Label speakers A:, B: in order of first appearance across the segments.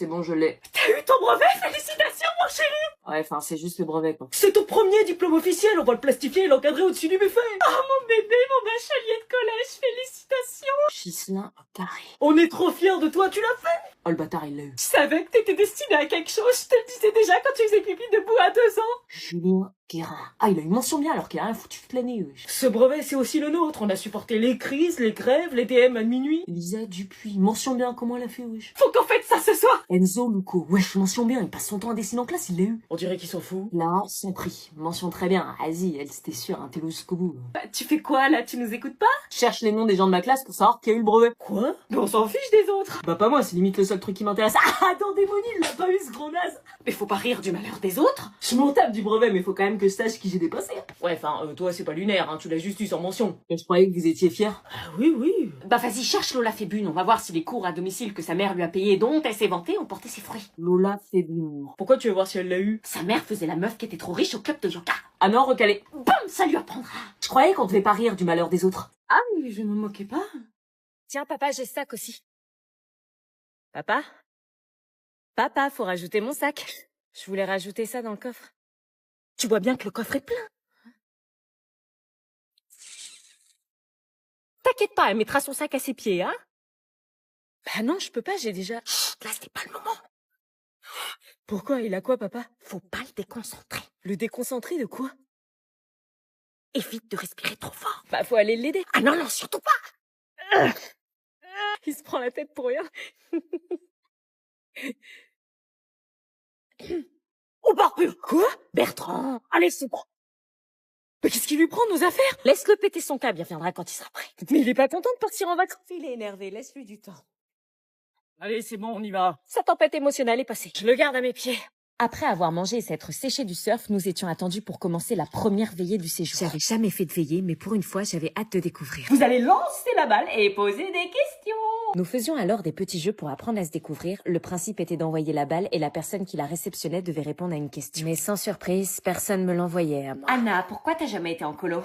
A: c'est bon, je l'ai.
B: T'as eu ton brevet? Félicitations, mon chéri!
A: Ouais, enfin, c'est juste le brevet, quoi.
B: C'est ton premier diplôme officiel, on va le plastifier et l'encadrer au-dessus du buffet. Oh, mon bébé, mon bachelier de collège, félicitations!
A: Ghislain Carré.
B: On est trop fiers de toi, tu l'as fait!
A: Oh, le bâtard, il l'a eu.
B: Je savais que t'étais destiné à quelque chose, je te le disais déjà quand tu faisais pipi debout à 2 ans.
A: Julien Guérin. Ah, il a eu mention bien alors qu'il a rien foutu toute l'année, wesh.
B: Ce brevet, c'est aussi le nôtre, on a supporté les crises, les grèves, les DM à minuit.
A: Lisa Dupuis. Mention bien, comment elle a fait, wesh.
B: Faut qu'on fête ça ce soir!
A: Enzo Luco. Wesh, mention bien, il passe son temps à dessiner en classe, il l'a eu.
B: On dirait qu'ils s'en foutent.
A: Là, sans prix. Mention très bien. Vas-y, elle, c'était sûr, un télo jusqu'au bout.
B: Bah, tu fais quoi là, tu nous écoutes pas?
A: Cherche les noms des gens de ma classe pour savoir qui a eu le brevet.
B: Quoi? Mais on s'en fiche des autres.
A: Bah, pas moi, c'est limite le seul truc qui m'intéresse.
B: Ah, dans Démonie, il l'a pas eu ce gros naze. Mais faut pas rire du malheur des autres.
A: Je m'en tape du brevet, mais faut quand même que je sache qui j'ai dépassé.
B: Ouais, enfin, toi c'est pas lunaire, hein, tu l'as juste eu sans mention.
A: Et je croyais que vous étiez fiers.
B: Ah oui, oui. Bah vas-y, cherche Lola Fébune, on va voir si les cours à domicile que sa mère lui a payés dont elle s'est vantée ont porté ses fruits.
A: Lola Fébune.
B: Pourquoi tu veux voir si elle l'a eu? Sa mère faisait la meuf qui était trop riche au club de yoga.
A: Ah non, recalé.
B: Bam, ça lui apprendra.
A: Je croyais qu'on devait pas rire du malheur des autres.
B: Ah, mais je ne me moquais pas.
C: Tiens, papa, j'ai ce sac aussi. Papa? Papa, faut rajouter mon sac. Je voulais rajouter ça dans le coffre.
B: Tu vois bien que le coffre est plein. T'inquiète pas, elle mettra son sac à ses pieds, hein?
C: Bah non, je peux pas, j'ai déjà...
B: Chut, là, c'est pas le moment.
C: Pourquoi? Il a quoi, papa?
B: Faut pas le déconcentrer.
C: Le déconcentrer de quoi?
B: Évite de respirer trop fort.
C: Bah, faut aller l'aider.
B: Ah non, non, surtout pas.
C: Il se prend la tête pour rien.
B: Au barbure.
C: Quoi?
B: Bertrand, allez, c'est bon.
C: Mais qu'est-ce qui lui prend, nos affaires?
B: Laisse-le péter son câble, il reviendra quand il sera prêt.
C: Mais il est pas content de partir en vacances.
B: Il est énervé, laisse-lui du temps.
D: Allez, c'est bon, on y va.
C: Sa tempête émotionnelle est passée.
B: Je le garde à mes pieds.
C: Après avoir mangé et s'être séché du surf, nous étions attendus pour commencer la première veillée du séjour. J'avais jamais fait de veillée, mais pour une fois, j'avais hâte de découvrir.
B: Vous allez lancer la balle et poser des questions.
C: Nous faisions alors des petits jeux pour apprendre à se découvrir. Le principe était d'envoyer la balle et la personne qui la réceptionnait devait répondre à une question. Mais sans surprise, personne me l'envoyait à moi.
B: Anna, pourquoi t'as jamais été en colo?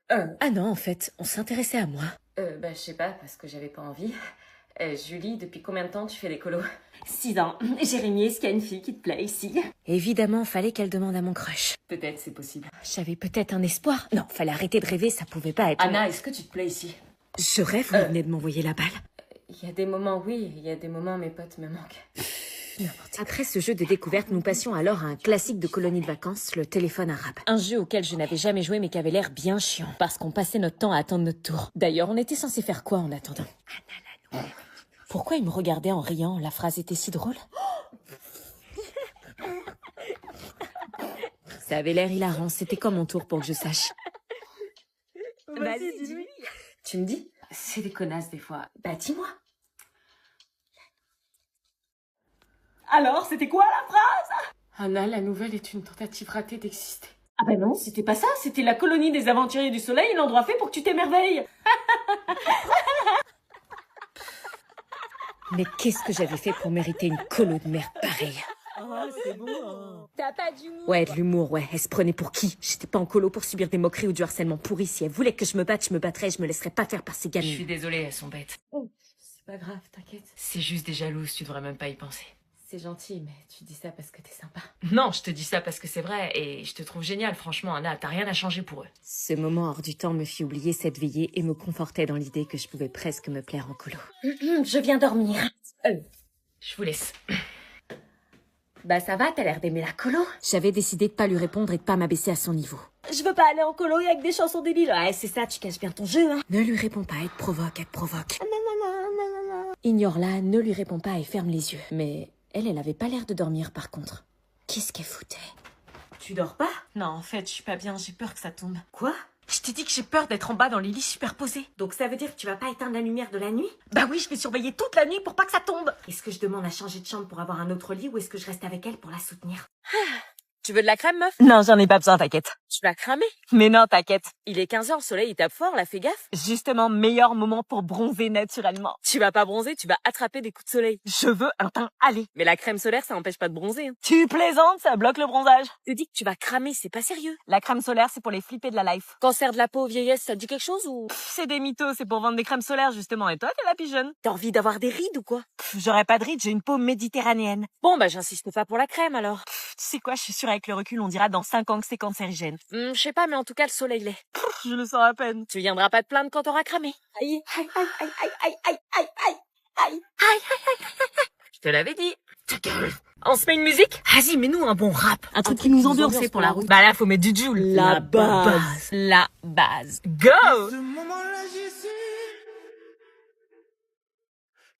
C: Ah non, en fait, on s'intéressait à moi.
B: Bah, je sais pas, parce que j'avais pas envie. Julie, depuis combien de temps tu fais des colos? 6 ans. Jérémy, est-ce qu'il y a une fille qui te plaît ici?
C: Évidemment, fallait qu'elle demande à mon crush.
B: Peut-être, c'est possible.
C: J'avais peut-être un espoir. Non, fallait arrêter de rêver, ça pouvait pas être...
B: Anna, est-ce que tu te plais ici?
C: Je rêve, vous venez de m'envoyer la balle.
B: Il y a des moments, oui, il y a des moments, mes potes me manquent.
C: Après ce jeu de découverte, nous passions alors à un classique de colonie de vacances, le téléphone arabe. Un jeu auquel je n'avais jamais joué mais qui avait l'air bien chiant, parce qu'on passait notre temps à attendre notre tour. D'ailleurs, on était censé faire quoi en attendant? Pourquoi il me regardait en riant? La phrase était si drôle. Ça avait l'air hilarant, c'était comme mon tour pour que je sache.
B: Vas-y, dis-lui. Tu me dis? C'est des connasses des fois. Bah, dis-moi. Alors, c'était quoi la phrase? Anna, la nouvelle est une tentative ratée d'exister. Ah bah non, c'était pas ça, c'était la colonie des aventuriers du soleil, l'endroit fait pour que tu t'émerveilles.
C: Mais qu'est-ce que j'avais fait pour mériter une colo de merde pareille?
D: Ah, c'est bon. Hein.
C: T'as pas d'humour? Ouais, de l'humour, ouais. Elle se prenait pour qui? J'étais pas en colo pour subir des moqueries ou du harcèlement pourri. Si elle voulait que je me batte, je me battrais, je me laisserais pas faire par ces
B: Je
C: gamines.
B: suis désolée, elles sont bêtes. C'est pas grave, t'inquiète. C'est juste des jalouses, tu devrais même pas y penser. C'est gentil, mais tu dis ça parce que t'es sympa. Non, je te dis ça parce que c'est vrai, et je te trouve génial, franchement, Anna, t'as rien à changer pour eux.
C: Ce moment hors du temps me fit oublier cette veillée et me confortait dans l'idée que je pouvais presque me plaire en colo.
B: Je viens dormir. Je vous laisse. Bah ça va, t'as l'air d'aimer la colo.
C: J'avais décidé de pas lui répondre et de pas m'abaisser à son niveau.
B: Je veux pas aller en colo avec des chansons débiles. Ouais, c'est ça, tu caches bien ton jeu, hein.
C: Ne lui réponds pas, elle te provoque, elle te provoque. Ignore-la, ne lui réponds pas et ferme les yeux. Mais elle avait pas l'air de dormir par contre. Qu'est-ce qu'elle foutait?
B: Tu dors pas? Non, en fait, je suis pas bien, j'ai peur que ça tombe. Quoi? Je t'ai dit que j'ai peur d'être en bas dans les lits superposés. Donc ça veut dire que tu vas pas éteindre la lumière de la nuit? Bah oui, je vais surveiller toute la nuit pour pas que ça tombe. Est-ce que je demande à changer de chambre pour avoir un autre lit ou est-ce que je reste avec elle pour la soutenir?
C: Tu veux de la crème, meuf?
B: Non, j'en ai pas besoin, t'inquiète.
C: Tu vas cramer.
B: Mais non, t'inquiète.
C: Il est 15h, le soleil il tape fort, là, fais gaffe.
B: Justement, meilleur moment pour bronzer naturellement.
C: Tu vas pas bronzer, tu vas attraper des coups de soleil.
B: Je veux un teint allé.
C: Mais la crème solaire, ça n'empêche pas de bronzer. Hein.
B: Tu plaisantes, ça bloque le bronzage.
C: Tu dis que tu vas cramer, c'est pas sérieux.
B: La crème solaire, c'est pour les flippés de la life.
C: Cancer de la peau, vieillesse, ça te dit quelque chose ou...
B: C'est des mythos, c'est pour vendre des crèmes solaires justement. Et toi, t'es la pigeonne.
C: T'as envie d'avoir des rides ou quoi?
B: J'aurais pas de rides, j'ai une peau méditerranéenne.
C: Bon, bah j'insiste pas pour la crème alors.
B: Tu sais quoi, je suis sûre avec le recul, on dira dans 5 ans que c'est cancérigène.
C: Je sais pas, mais en tout cas, le soleil l'est.
B: Je le sens à peine.
C: Tu viendras pas te plaindre quand t'auras cramé. Aïe, aïe, aïe, aïe, aïe, aïe, aïe, aïe, aïe, aïe, aïe. Je te l'avais dit. On se met une musique?
A: Vas-y, mets-nous un bon rap.
C: Un truc qui nous ambiance pour la route.
B: Bah là, faut mettre du Joule.
A: La base.
B: La base. Go!
E: À ce moment-là, j'ai su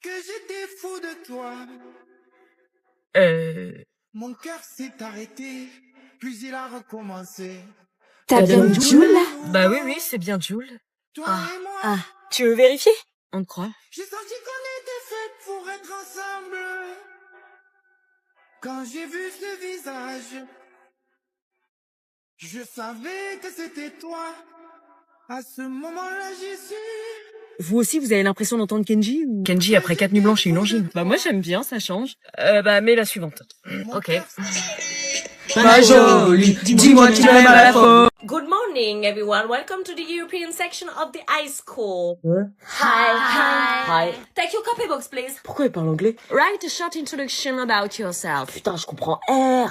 E: que j'étais fou de toi. Mon cœur s'est arrêté, puis il a recommencé.
A: T'as bien Joule là?
B: Bah oui, c'est bien Joule.
E: Toi et moi,
B: Tu veux vérifier? On te croit.
E: j'ai senti qu'on était faits pour être ensemble. Quand j'ai vu ce visage, je savais que c'était toi. À ce moment-là, j'ai su.
A: Vous aussi, vous avez l'impression d'entendre Kenji ou...
B: Kenji après 4 nuits blanches et une angine. Bah moi j'aime bien, ça change. Bah mets la suivante. Ok.
A: Pas joli, dis-moi tu m'aimes à la fois.
C: Good morning, everyone. Welcome to the European section of the high school.
A: Hi.
C: Take your copybox, please.
A: Pourquoi il parle anglais?
C: Write a short introduction about yourself.
A: Putain, je comprends R.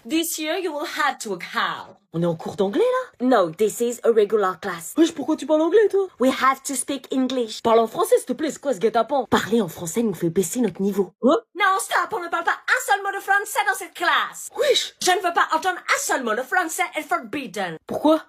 C: This year, you will have to how.
A: On est en cours d'anglais là?
C: No, this is a regular class.
A: Wesh, pourquoi tu parles anglais toi?
C: We have to speak English.
A: Parle en français s'il te plaît, c'est quoi ce guet-apens? Parler en français nous fait baisser notre niveau. Quoi?
C: Non, stop, on ne parle pas un seul mot de français dans cette classe.
A: Wesh!
C: Je ne veux pas entendre un seul mot de français et forbidden.
A: Pourquoi?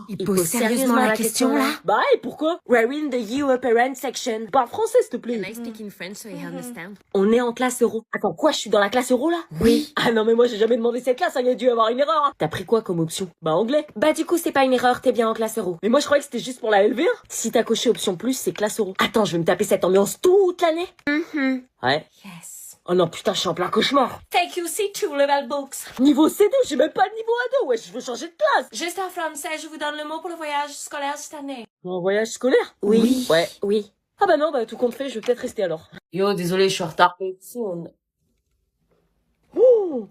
C: Il pose sérieusement la question là.
A: Bah et pourquoi?
C: We're in the European section.
A: Parle français s'il te plaît.
C: I speak in French so you understand?
A: On est en classe euro. Attends, quoi, je suis dans la classe euro là?
C: Oui.
A: Ah non mais moi j'ai jamais demandé cette classe, il y a dû y avoir une erreur. Hein. T'as pris quoi comme option? Bah anglais.
C: Bah du coup, c'est pas une erreur, t'es bien en classe euro.
A: Mais moi je croyais que c'était juste pour la LV1. Si t'as coché option plus, c'est classe euro. Attends, je vais me taper cette ambiance toute l'année. Ouais.
C: Yes.
A: Oh non putain, je suis en plein cauchemar.
C: Take you see two level books.
A: Niveau C2, j'ai même pas le niveau A2, ouais, je veux changer de classe.
C: Juste en français, je vous donne le mot pour le voyage scolaire cette année.
A: En voyage scolaire?
C: Oui.
A: Ouais.
C: Oui.
A: Ah bah non, bah tout compte fait, je vais peut-être rester alors.
C: Yo, désolé, je suis en retard.
A: Ouh.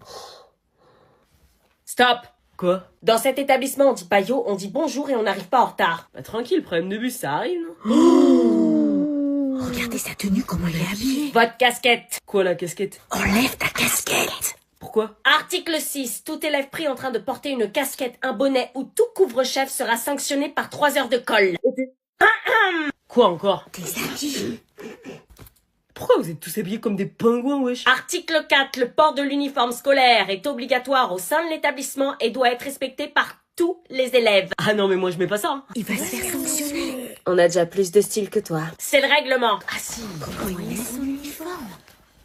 C: Stop.
A: Quoi?
C: Dans cet établissement, on dit pas yo, on dit bonjour et on n'arrive pas en retard.
A: Bah tranquille, problème de bus, ça arrive, non?
C: Regardez sa tenue, comment il est habillé. Votre casquette.
A: Quoi la casquette?
C: Enlève ta casquette.
A: Pourquoi?
C: Article 6. Tout élève pris en train de porter une casquette, un bonnet ou tout couvre-chef sera sanctionné par 3 heures de colle.
A: Quoi encore?
C: Tes habits.
A: Pourquoi vous êtes tous habillés comme des pingouins, wesh?
C: Article 4. Le port de l'uniforme scolaire est obligatoire au sein de l'établissement et doit être respecté par tous les élèves.
A: Ah non mais moi je mets pas ça. Hein.
C: Il va se faire sanctionner.
A: On a déjà plus de style que toi.
C: C'est le règlement.
A: Ah si.
C: Comment il met son uniforme?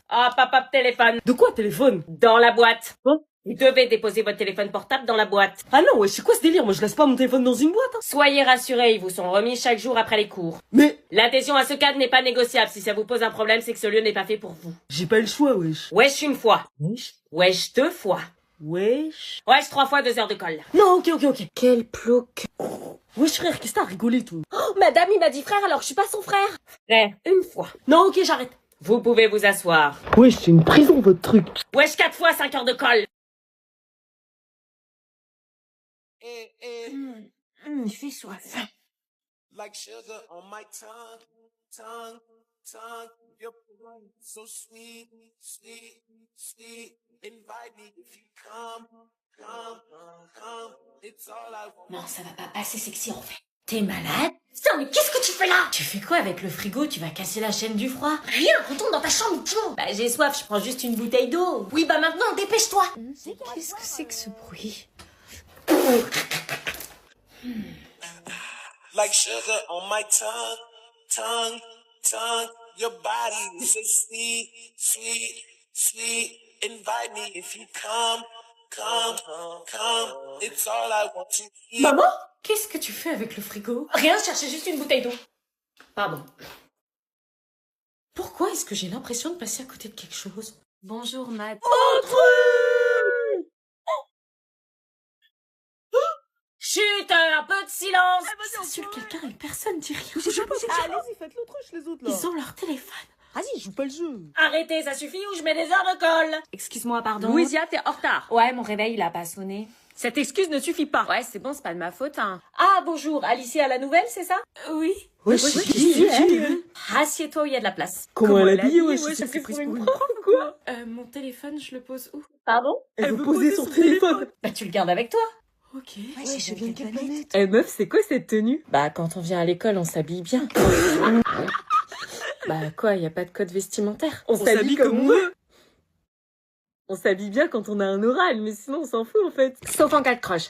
C: Hop, hop, hop, téléphone.
A: De quoi téléphone?
C: Dans la boîte.
A: Quoi?
C: Vous devez déposer votre téléphone portable dans la boîte.
A: Ah non, wesh, c'est quoi ce délire? Moi je laisse pas mon téléphone dans une boîte. Hein.
C: Soyez rassurés, ils vous sont remis chaque jour après les cours.
A: Mais
C: L'adhésion à ce cadre n'est pas négociable. Si ça vous pose un problème, c'est que ce lieu n'est pas fait pour vous.
A: j'ai pas le choix, wesh.
C: Wesh une fois.
A: Wesh.
C: Wesh 2 fois.
A: Wesh.
C: Wesh 3 fois 2 heures de colle.
A: Non, ok.
C: Quel plouc.
A: Wesh frère, qu'est-ce que t'as rigolé toi?
C: Oh, madame, il m'a dit frère alors que je suis pas son frère. Frère, une fois.
A: Non, ok, j'arrête.
C: Vous pouvez vous asseoir.
A: Wesh, c'est une prison votre truc.
C: Wesh 4 fois 5 heures de colle.
A: Il fait soif.
E: Like sugar on my tongue. Your blood so sweet. Invite me if you come. It's all I want.
C: Non, ça va pas passer sexy en fait. T'es malade? Putain, mais qu'est-ce que tu fais là? Tu fais quoi avec le frigo? Tu vas casser la chaîne du froid? Rien, retourne dans ta chambre, tiens. Bah j'ai soif, je prends juste une bouteille d'eau. Oui, bah maintenant, dépêche-toi.
A: Qu'est-ce que c'est que ce bruit?
E: Like sugar on my tongue. Your body is so sweet. Invite me if you come. It's all I want to eat.
C: Maman? Qu'est-ce que tu fais avec le frigo? Rien, je cherchais juste une bouteille d'eau. Pardon. Pourquoi est-ce que j'ai l'impression de passer à côté de quelque chose? Bonjour, Matt.
A: Entre
B: Silence.
A: Insulte quelqu'un et personne dit rien.
D: Allez-y, faites l'autruche, les autres, là.
A: Ils ont leur téléphone.
D: Vas-y, joue pas le jeu.
B: Arrêtez, ça suffit ou je mets des heures de colle.
A: Excuse-moi, pardon.
C: Louisia, t'es en retard.
A: Ouais, mon réveil, il a pas sonné.
B: Cette excuse ne suffit pas.
C: Ouais, c'est bon, c'est pas de ma faute, hein.
B: Ah, bonjour, Alicia à la nouvelle, c'est ça?
A: Oui.
D: Wesh, c'est qui, elle?
B: Assieds-toi où il y a de la place.
D: Comment elle habille, wesh,
B: Ouais,
D: c'est
B: ça fait
D: prise
B: pour une
D: pour une
B: prof ou quoi?
A: Mon téléphone, je le pose où?
B: Pardon?
D: Elle veut poser son téléphone.
B: Bah tu le gardes avec toi.
A: Ok.
D: Wesh, je viens de quelle planète?
A: Eh meuf, c'est quoi cette tenue? Bah, quand on vient à l'école, on s'habille bien. Bah quoi, y a pas de code vestimentaire. On s'habille comme on veut. On s'habille bien quand on a un oral, mais sinon on s'en fout en fait. Sauf en cas de crush.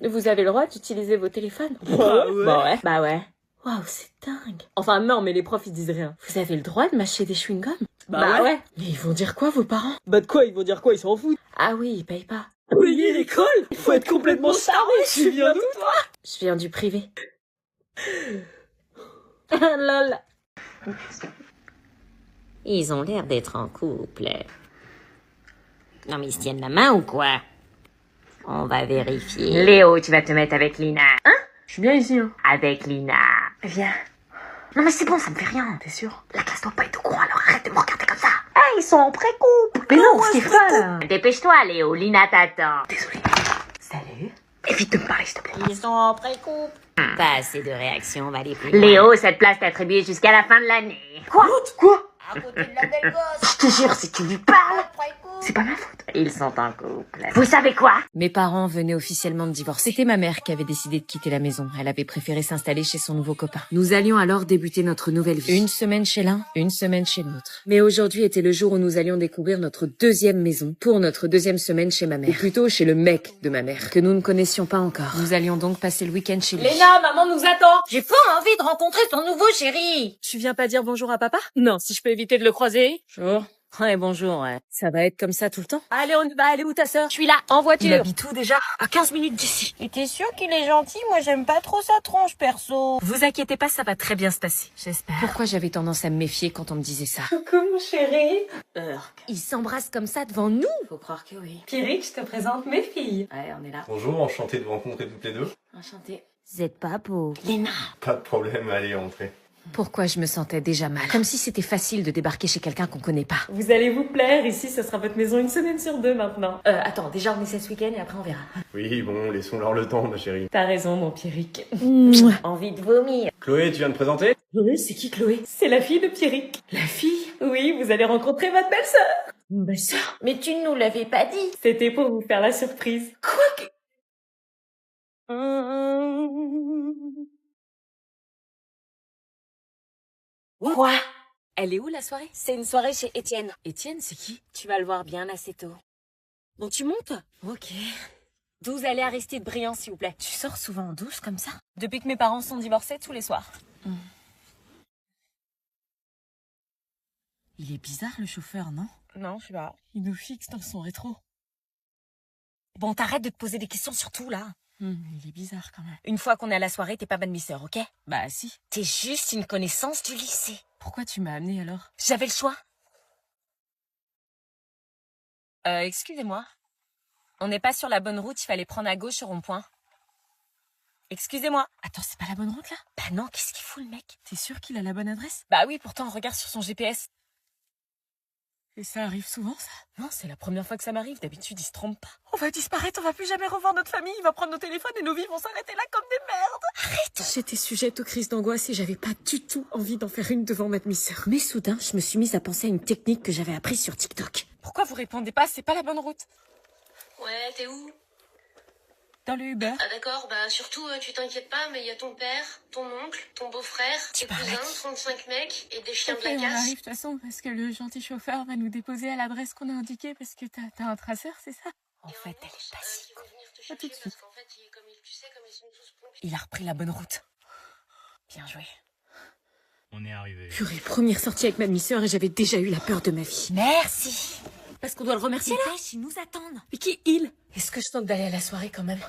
A: Vous avez le droit d'utiliser vos téléphones?
D: Bah ouais.
A: Bah ouais. Bah ouais. Waouh, c'est dingue. Enfin non, mais les profs ils disent rien. Vous avez le droit de mâcher des chewing-gums?
D: Bah ouais.
A: Mais ils vont dire quoi vos parents?
D: Bah de quoi, ils vont dire quoi, ils s'en foutent.
A: Ah oui, ils payent pas.
D: Payer l'école? Faut être complètement staré, tu viens d'où, toi?
A: Je viens du privé. Lol.
F: Ils ont l'air d'être en couple. Non mais ils se tiennent la main ou quoi? On va vérifier. Léo, tu vas te mettre avec Lina.
A: Hein? Je suis bien ici, hein.
F: Avec Lina.
A: Viens.
F: Non mais c'est bon, ça me fait rien.
A: T'es sûr?
F: La classe doit pas être au courant, alors arrête de me regarder comme ça. Ah, ils sont en pré-couple.
A: Mais non, c'est pas là.
F: Dépêche-toi, Léo, Lina t'attend.
A: Désolée. Salut.
F: Évite de me parler, s'il te plaît. Ils sont en pré-couple. Pas assez de réactions, on va aller plus loin. Léo, cette place t'est attribuée jusqu'à la fin de l'année.
A: Quoi?
F: À côté de la belle gosse. Je te jure, si tu lui parles, c'est pas ma faute. Ils sont en couple. Vous savez quoi?
C: Mes parents venaient officiellement de divorcer. C'était ma mère qui avait décidé de quitter la maison. Elle avait préféré s'installer chez son nouveau copain. Nous allions alors débuter notre nouvelle vie. Une semaine chez l'un, une semaine chez l'autre. Mais aujourd'hui était le jour où nous allions découvrir notre deuxième maison pour notre deuxième semaine chez ma mère. Ou plutôt chez le mec de ma mère, que nous ne connaissions pas encore. Nous allions donc passer le week-end chez lui.
B: Léna, maman nous attend.
F: J'ai pas envie de rencontrer ton nouveau chéri.
B: Tu viens pas dire bonjour à papa? Non, si je peux éviter de le croiser.
C: Bonjour. Ouais, bonjour, ouais. Ça va être comme ça tout le temps?
B: Allez, on y va. Elle est où ta sœur?
F: Je suis là.
B: En voiture.
F: Il habite
B: où déjà? À 15 minutes d'ici.
F: Et t'es sûr qu'il est gentil? Moi, j'aime pas trop sa tronche, perso.
B: Vous inquiétez pas, ça va très bien se passer. J'espère.
C: Pourquoi j'avais tendance à me méfier quand on me disait ça?
B: Coucou mon chéri.
C: Ils s'embrassent comme ça devant nous?
A: Faut croire que oui.
B: Pierrick, je te présente mes filles.
A: Ouais, on est là.
G: Bonjour, enchanté de vous rencontrer toutes les deux.
A: Enchanté.
F: Vous êtes pas beau.
G: Pas de problème, allez, entrez.
C: Pourquoi je me sentais déjà mal? Comme si c'était facile de débarquer chez quelqu'un qu'on connaît pas.
B: Vous allez vous plaire. Ici, ce sera votre maison une semaine sur deux maintenant. Attends, déjà on essaie ce week-end et après on verra.
G: Oui, bon, laissons-leur le temps, ma chérie.
B: T'as raison, mon Pierrick.
F: Envie de vomir.
G: Chloé, tu viens de présenter?
B: Oui, c'est qui Chloé? C'est la fille de Pierrick. La fille? Oui, vous allez rencontrer votre belle-sœur.
A: Belle-sœur.
F: Mais tu ne nous l'avais pas dit.
B: C'était pour vous faire la surprise. Quoi que...
A: Quoi? Elle est où la soirée?
F: C'est une soirée chez Étienne.
A: Étienne, c'est qui?
F: Tu vas le voir bien assez tôt.
A: Bon, tu montes? Ok.
F: 12 allez Aristide Briand, s'il vous plaît.
A: Tu sors souvent en douce comme ça?
F: Depuis que mes parents sont divorcés, tous les soirs.
A: Il est bizarre le chauffeur, non?
F: Non, je sais pas.
A: Il nous fixe dans son rétro.
F: Bon, t'arrêtes de te poser des questions sur tout, là.
A: Il est bizarre quand même.
F: Une fois qu'on est à la soirée, t'es pas bonne misseur, ok?
A: Bah si.
F: T'es juste une connaissance du lycée.
A: Pourquoi tu m'as amené alors?
F: J'avais le choix.
B: Excusez-moi. On n'est pas sur la bonne route, il fallait prendre à gauche au rond-point. Excusez-moi.
A: Attends, c'est pas la bonne route là?
F: Bah non, qu'est-ce qu'il fout, le mec?
A: T'es sûr qu'il a la bonne adresse?
B: Bah oui, pourtant, regarde sur son GPS.
A: Et ça arrive souvent ça?
B: Non, c'est la première fois que ça m'arrive. D'habitude, il se trompe pas. On va disparaître, on va plus jamais revoir notre famille. Il va prendre nos téléphones et nos vies vont s'arrêter là comme des merdes. Arrête!
A: J'étais sujette aux crises d'angoisse et j'avais pas du tout envie d'en faire une devant ma demi-sœur. Mais soudain, je me suis mise à penser à une technique que j'avais apprise sur TikTok.
B: Pourquoi vous répondez pas? C'est pas la bonne route.
H: Ouais, t'es où?
A: Dans le Uber.
H: Ah d'accord, bah surtout tu t'inquiètes pas, mais il y a ton père, ton oncle, ton beau-frère, tes cousins, 35 mecs et des chiens
A: Ok,
H: de la
A: on
H: casse.
A: arrive de toute façon parce que le gentil chauffeur va nous déposer à l'adresse qu'on a indiquée parce que t'as un traceur, c'est ça?
B: En fait, elle est pas si con.
A: Pas tout de suite.
B: Il a repris la bonne route. Bien joué.
G: On est arrivé.
A: Purée, première sortie avec ma demi-sœur et j'avais déjà eu la peur de ma vie.
F: Merci.
A: Parce qu'on doit le remercier là?
F: Dépêche, ils nous attendent.
A: Mais qui il? Est-ce que je tente d'aller à la soirée quand même?